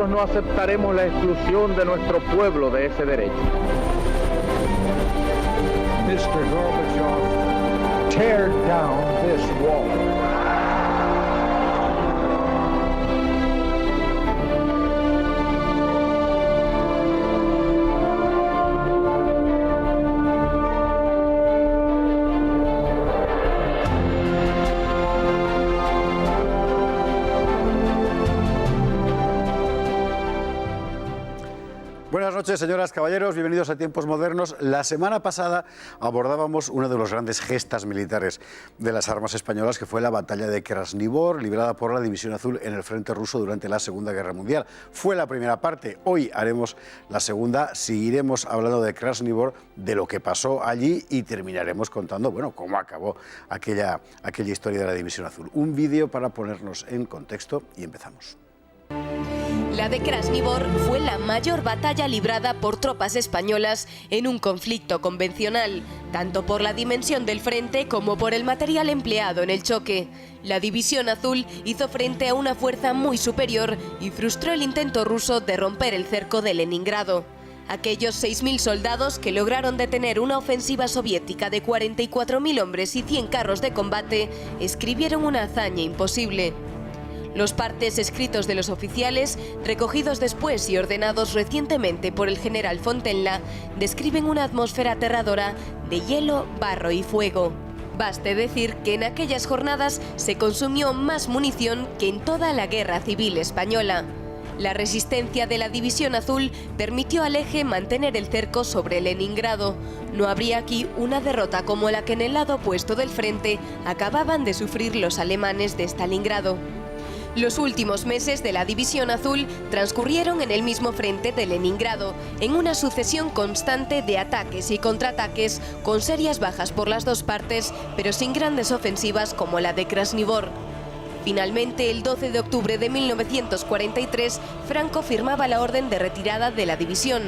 no aceptaremos la exclusión de nuestro pueblo de ese derecho. Mr. Gorbachev, tear down this wall. Buenas noches, señoras, caballeros, bienvenidos a Tiempos Modernos. La semana pasada abordábamos una de las grandes gestas militares de las armas españolas, que fue la batalla de Krasnivor, librada por la División Azul en el frente ruso durante la Segunda Guerra Mundial. Fue la primera parte, hoy haremos la segunda, seguiremos hablando de Krasnivor, de lo que pasó allí y terminaremos contando, bueno, cómo acabó aquella historia de la División Azul. Un vídeo para ponernos en contexto y empezamos. La de Krasnivor fue la mayor batalla librada por tropas españolas en un conflicto convencional, tanto por la dimensión del frente como por el material empleado en el choque. La División Azul hizo frente a una fuerza muy superior y frustró el intento ruso de romper el cerco de Leningrado. Aquellos 6.000 soldados que lograron detener una ofensiva soviética de 44.000 hombres y 100 carros de combate escribieron una hazaña imposible. Los partes escritos de los oficiales, recogidos después y ordenados recientemente por el general Fontenla, describen una atmósfera aterradora de hielo, barro y fuego. Baste decir que en aquellas jornadas se consumió más munición que en toda la Guerra Civil Española. La resistencia de la División Azul permitió al Eje mantener el cerco sobre Leningrado. No habría aquí una derrota como la que en el lado opuesto del frente acababan de sufrir los alemanes de Stalingrado. Los últimos meses de la División Azul transcurrieron en el mismo frente de Leningrado, en una sucesión constante de ataques y contraataques, con serias bajas por las dos partes, pero sin grandes ofensivas como la de Krasnivor. Finalmente, el 12 de octubre de 1943, Franco firmaba la orden de retirada de la división.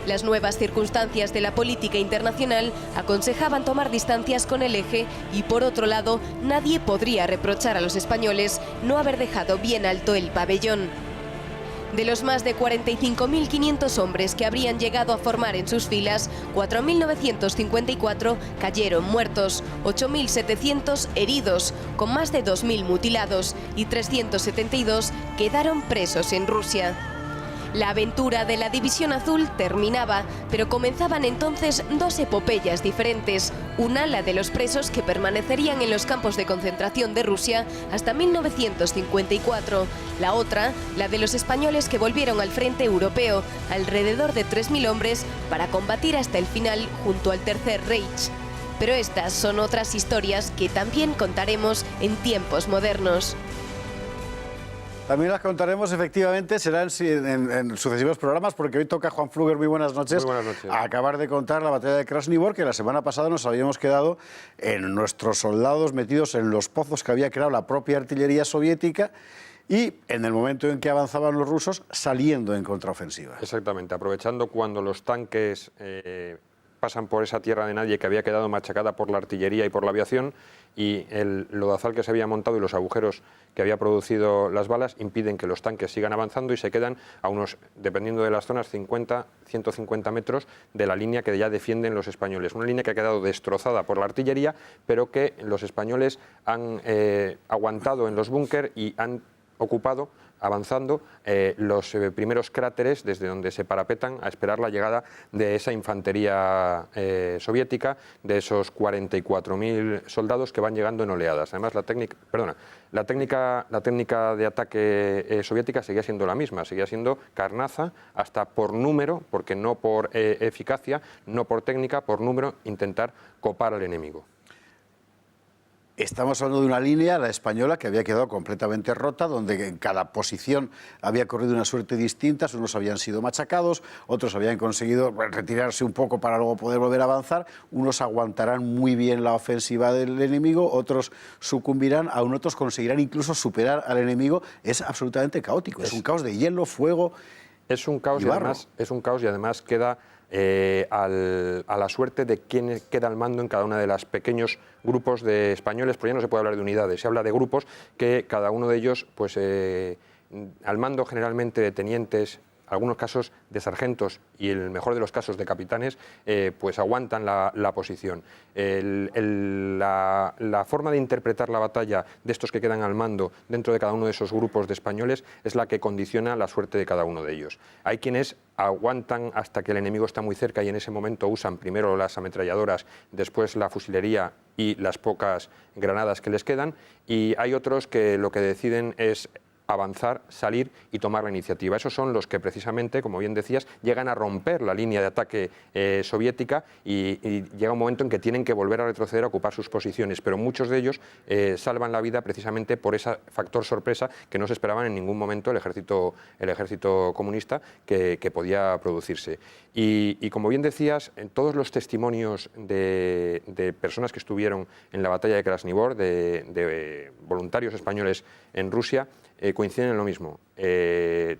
Las nuevas circunstancias de la política internacional aconsejaban tomar distancias con el Eje y, por otro lado, nadie podría reprochar a los españoles no haber dejado bien alto el pabellón. De los más de 45.500 hombres que habrían llegado a formar en sus filas, 4.954 cayeron muertos, 8.700 heridos, con más de 2.000 mutilados y 372 quedaron presos en Rusia. La aventura de la División Azul terminaba, pero comenzaban entonces dos epopeyas diferentes. Una, la de los presos que permanecerían en los campos de concentración de Rusia hasta 1954. La otra, la de los españoles que volvieron al frente europeo, alrededor de 3.000 hombres, para combatir hasta el final junto al Tercer Reich. Pero estas son otras historias que también contaremos en Tiempos Modernos. También las contaremos, efectivamente, serán en sucesivos programas, porque hoy toca Juan Fluger. Muy buenas noches. Muy buenas noches. A acabar de contar la batalla de Krasnivor, que la semana pasada nos habíamos quedado en nuestros soldados metidos en los pozos que había creado la propia artillería soviética y, en el momento en que avanzaban los rusos, saliendo en contraofensiva. Exactamente, aprovechando cuando los tanques pasan por esa tierra de nadie que había quedado machacada por la artillería y por la aviación, y el lodazal que se había montado y los agujeros que había producido las balas impiden que los tanques sigan avanzando y se quedan a unos, dependiendo de las zonas, 50, 150 metros de la línea que ya defienden los españoles. Una línea que ha quedado destrozada por la artillería, pero que los españoles han aguantado en los búnker y han ocupado, avanzando, los primeros cráteres desde donde se parapetan a esperar la llegada de esa infantería soviética, de esos 44.000 soldados que van llegando en oleadas. Además, la técnica de ataque soviética seguía siendo la misma, seguía siendo carnaza, hasta por número, porque no por eficacia, no por técnica, por número, intentar copar al enemigo. Estamos hablando de una línea, la española, que había quedado completamente rota, donde en cada posición había corrido una suerte distinta. Unos habían sido machacados, otros habían conseguido retirarse un poco para luego poder volver a avanzar. Unos aguantarán muy bien la ofensiva del enemigo, otros sucumbirán, aún otros conseguirán incluso superar al enemigo. Es absolutamente caótico, es un caos de hielo, fuego. Es un caos y además queda a la suerte de quién queda al mando en cada una de los pequeños grupos de españoles, porque ya no se puede hablar de unidades, se habla de grupos que cada uno de ellos pues al mando generalmente de tenientes, algunos casos de sargentos y en el mejor de los casos de capitanes, pues aguantan la posición. La forma de interpretar la batalla de estos que quedan al mando dentro de cada uno de esos grupos de españoles es la que condiciona la suerte de cada uno de ellos. Hay quienes aguantan hasta que el enemigo está muy cerca y en ese momento usan primero las ametralladoras, después la fusilería y las pocas granadas que les quedan, y hay otros que lo que deciden es avanzar, salir y tomar la iniciativa. Esos son los que precisamente, como bien decías, llegan a romper la línea de ataque soviética y llega un momento en que tienen que volver a retroceder a ocupar sus posiciones, pero muchos de ellos salvan la vida precisamente por ese factor sorpresa que no se esperaban en ningún momento el ejército comunista que podía producirse. Y como bien decías, en todos los testimonios de personas que estuvieron en la batalla de Krasnivor, de voluntarios españoles en Rusia, coinciden en lo mismo.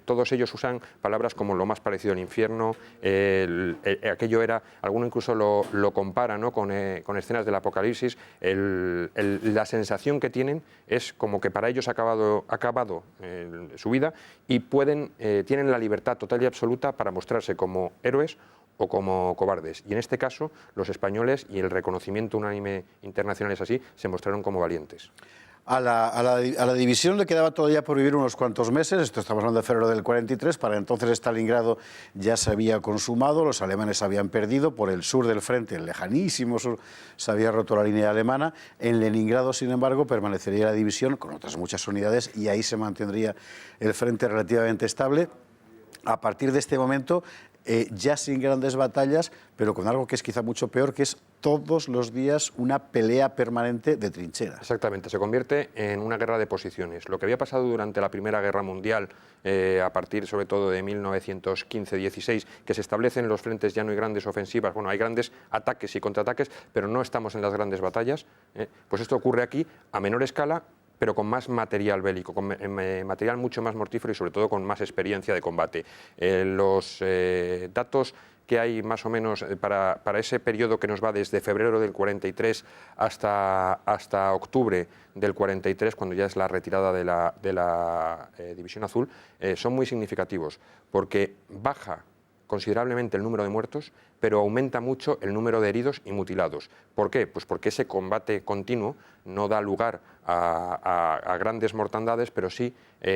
Todos ellos usan palabras como lo más parecido al infierno, aquello era, alguno incluso lo compara, ¿no?, con escenas del Apocalipsis. La sensación que tienen es como que para ellos ha acabado su vida y tienen la libertad total y absoluta para mostrarse como héroes o como cobardes. Y en este caso, los españoles, y el reconocimiento unánime internacional es así, se mostraron como valientes. A la división le quedaba todavía por vivir unos cuantos meses, esto estamos hablando de febrero del 43, para entonces Stalingrado ya se había consumado, los alemanes habían perdido, por el sur del frente, el lejanísimo sur, se había roto la línea alemana, en Leningrado, sin embargo, permanecería la división con otras muchas unidades y ahí se mantendría el frente relativamente estable. A partir de este momento, ya sin grandes batallas, pero con algo que es quizá mucho peor, que es todos los días una pelea permanente de trincheras. Exactamente, se convierte en una guerra de posiciones. Lo que había pasado durante la Primera Guerra Mundial, a partir sobre todo de 1915-16, que se establecen los frentes, ya no hay grandes ofensivas, bueno, hay grandes ataques y contraataques, pero no estamos en las grandes batallas, pues esto ocurre aquí a menor escala, pero con más material bélico, con material mucho más mortífero y sobre todo con más experiencia de combate. Los datos que hay más o menos para ese periodo que nos va desde febrero del 43 hasta octubre del 43, cuando ya es la retirada de la División Azul, son muy significativos, porque baja considerablemente el número de muertos, pero aumenta mucho el número de heridos y mutilados. ¿Por qué? Pues porque ese combate continuo no da lugar a grandes mortandades, pero sí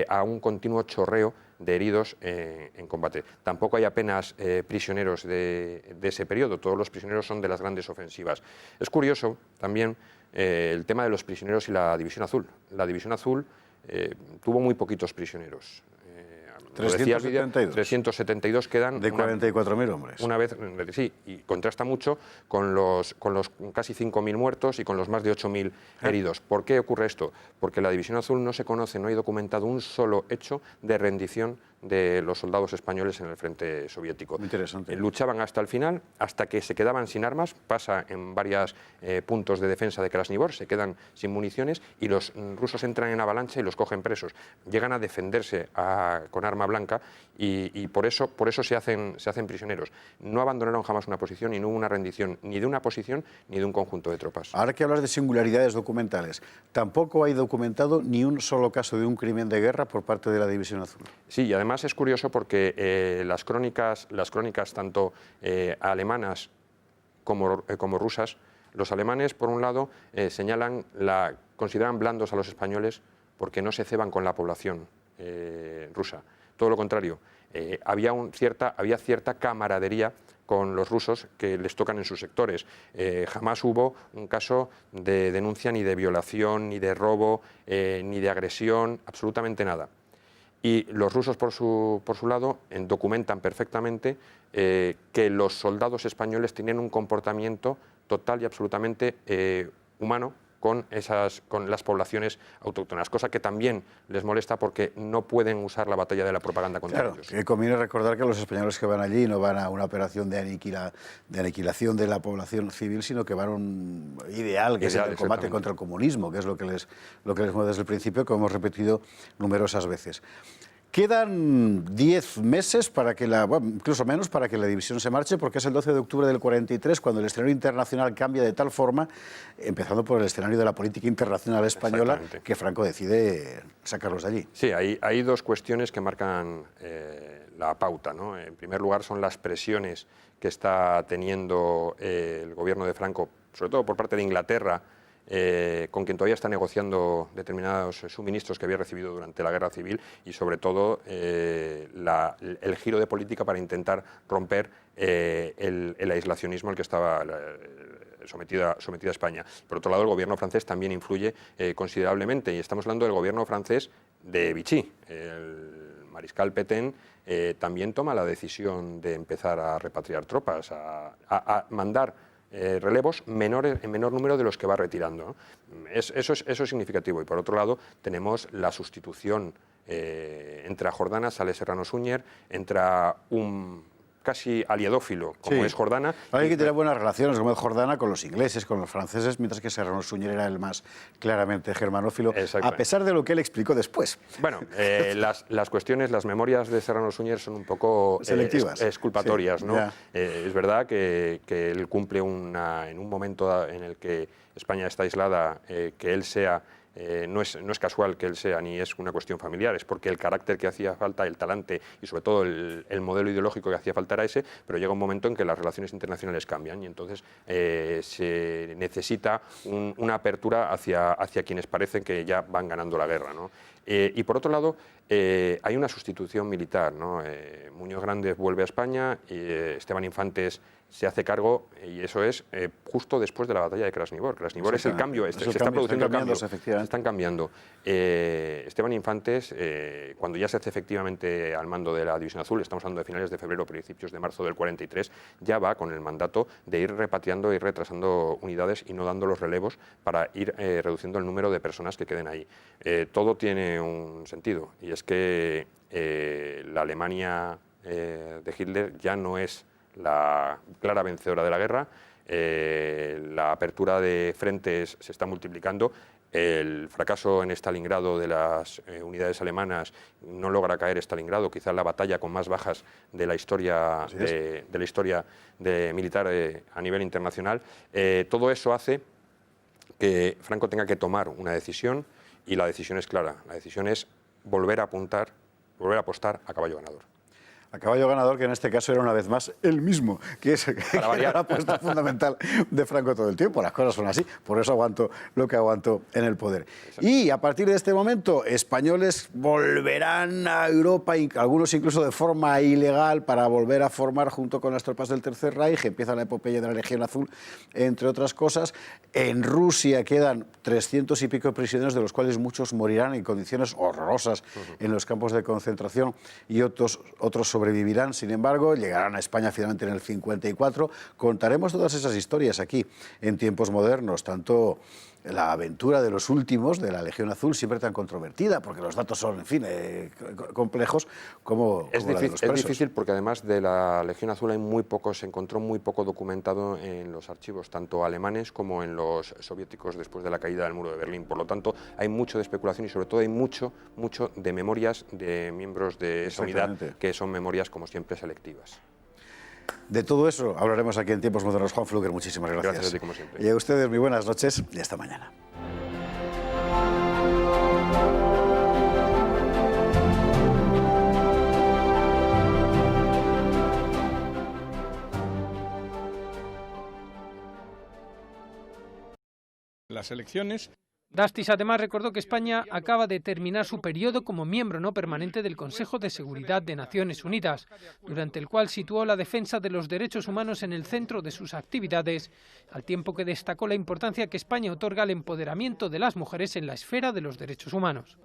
a un continuo chorreo de heridos en combate. Tampoco hay apenas prisioneros de ese periodo, todos los prisioneros son de las grandes ofensivas. Es curioso también el tema de los prisioneros y la División Azul. La División Azul tuvo muy poquitos prisioneros. 372 quedan de 44.000 hombres. Una vez, sí, y contrasta mucho con los casi 5.000 muertos y con los más de 8.000 heridos. ¿Por qué ocurre esto? Porque la División Azul no se conoce, no hay documentado un solo hecho de rendición de los soldados españoles en el frente soviético. Muy interesante. Luchaban hasta el final, hasta que se quedaban sin armas, pasa en varios puntos de defensa de Krasnivor, se quedan sin municiones y los rusos entran en avalancha y los cogen presos. Llegan a defenderse con arma blanca y por eso se hacen prisioneros. No abandonaron jamás una posición y no hubo una rendición ni de una posición ni de un conjunto de tropas. Ahora que hablas de singularidades documentales, tampoco hay documentado ni un solo caso de un crimen de guerra por parte de la División Azul. Sí, y además es curioso porque las crónicas tanto alemanas como rusas, los alemanes, por un lado, consideran blandos a los españoles porque no se ceban con la población rusa. Todo lo contrario, había cierta camaradería con los rusos que les tocan en sus sectores. Jamás hubo un caso de denuncia ni de violación, ni de robo, ni de agresión, absolutamente nada. Y los rusos, por su lado, documentan perfectamente que los soldados españoles tienen un comportamiento total y absolutamente humano con las poblaciones autóctonas, cosa que también les molesta porque no pueden usar la batalla de la propaganda contra ellos. Claro, conviene recordar que los españoles que van allí no van a una operación de aniquilación de la población civil, sino que van a un ideal, que es el combate contra el comunismo, que es lo que les mueve desde el principio, que hemos repetido numerosas veces. Quedan 10 meses para que incluso menos, para que la división se marche, porque es el 12 de octubre del 43 cuando el escenario internacional cambia de tal forma, empezando por el escenario de la política internacional española, que Franco decide sacarlos de allí. Sí, hay dos cuestiones que marcan la pauta, ¿no? En primer lugar, son las presiones que está teniendo el gobierno de Franco, sobre todo por parte de Inglaterra, con quien todavía está negociando determinados suministros que había recibido durante la Guerra Civil, y sobre todo el giro de política para intentar romper el aislacionismo al que estaba sometida España. Por otro lado, el gobierno francés también influye considerablemente, y estamos hablando del gobierno francés de Vichy. El mariscal Pétain también toma la decisión de empezar a repatriar tropas, a mandar relevos en menor número de los que va retirando, ¿no? Eso es significativo. Y por otro lado tenemos la sustitución, entra Jordana, sale Serrano Suñer, entra un casi aliadófilo como es Jordana. Hay que tener buenas relaciones como es Jordana con los ingleses, con los franceses, mientras que Serrano Suñer era el más claramente germanófilo, a pesar de lo que él explicó después. Bueno, las cuestiones, las memorias de Serrano Suñer son un poco selectivas, exculpatorias, sí, ¿no? Es verdad que él cumple en un momento en el que España está aislada, que él sea... No es casual que él sea, ni es una cuestión familiar, es porque el carácter que hacía falta, el talante y sobre todo el modelo ideológico que hacía falta era ese, pero llega un momento en que las relaciones internacionales cambian y entonces se necesita una apertura hacia quienes parecen que ya van ganando la guerra, ¿no? Y por otro lado, hay una sustitución militar, ¿no? Muñoz Grandes vuelve a España, y Esteban Infantes se hace cargo, y eso es justo después de la batalla de Krasnivor. Krasnivor es el cambio, se está produciendo el cambio, se están cambiando. Esteban Infantes, cuando ya se hace efectivamente al mando de la División Azul, estamos hablando de finales de febrero, principios de marzo del 43, ya va con el mandato de ir repatriando y retrasando unidades y no dando los relevos para ir reduciendo el número de personas que queden ahí. Todo tiene un sentido, y es que la Alemania de Hitler ya no es la clara vencedora de la guerra, la apertura de frentes se está multiplicando, el fracaso en Stalingrado de las unidades alemanas no logra caer Stalingrado, quizás la batalla con más bajas de la historia militar a nivel internacional. Todo eso hace que Franco tenga que tomar una decisión, y la decisión es clara, la decisión es volver a apostar a caballo ganador. A caballo ganador, que en este caso era una vez más el mismo, que es la apuesta fundamental de Franco todo el tiempo. Las cosas son así, por eso aguanto lo que aguanto en el poder. Y a partir de este momento, españoles volverán a Europa, algunos incluso de forma ilegal, para volver a formar junto con las tropas del Tercer Reich. Empieza la epopeya de la Legión Azul, entre otras cosas. En Rusia quedan 300 y pico prisioneros, de los cuales muchos morirán en condiciones horrorosas en los campos de concentración, y otros sobrevivirán. Sin embargo, llegarán a España finalmente en el 54. Contaremos todas esas historias aquí en Tiempos Modernos, tanto la aventura de los últimos de la Legión Azul, siempre tan controvertida, porque los datos son, en fin, complejos, como la de los presos. Es difícil porque además de la Legión Azul se encontró muy poco documentado en los archivos, tanto alemanes como en los soviéticos después de la caída del muro de Berlín. Por lo tanto, hay mucho de especulación y sobre todo hay mucho de memorias de miembros de esa unidad, que son memorias, como siempre, selectivas. De todo eso hablaremos aquí en Tiempos Modernos. Juan Fluker, muchísimas gracias. Gracias a ti, como siempre. Y a ustedes, muy buenas noches y hasta mañana. Las elecciones. Dastis además recordó que España acaba de terminar su periodo como miembro no permanente del Consejo de Seguridad de Naciones Unidas, durante el cual situó la defensa de los derechos humanos en el centro de sus actividades, al tiempo que destacó la importancia que España otorga al empoderamiento de las mujeres en la esfera de los derechos humanos.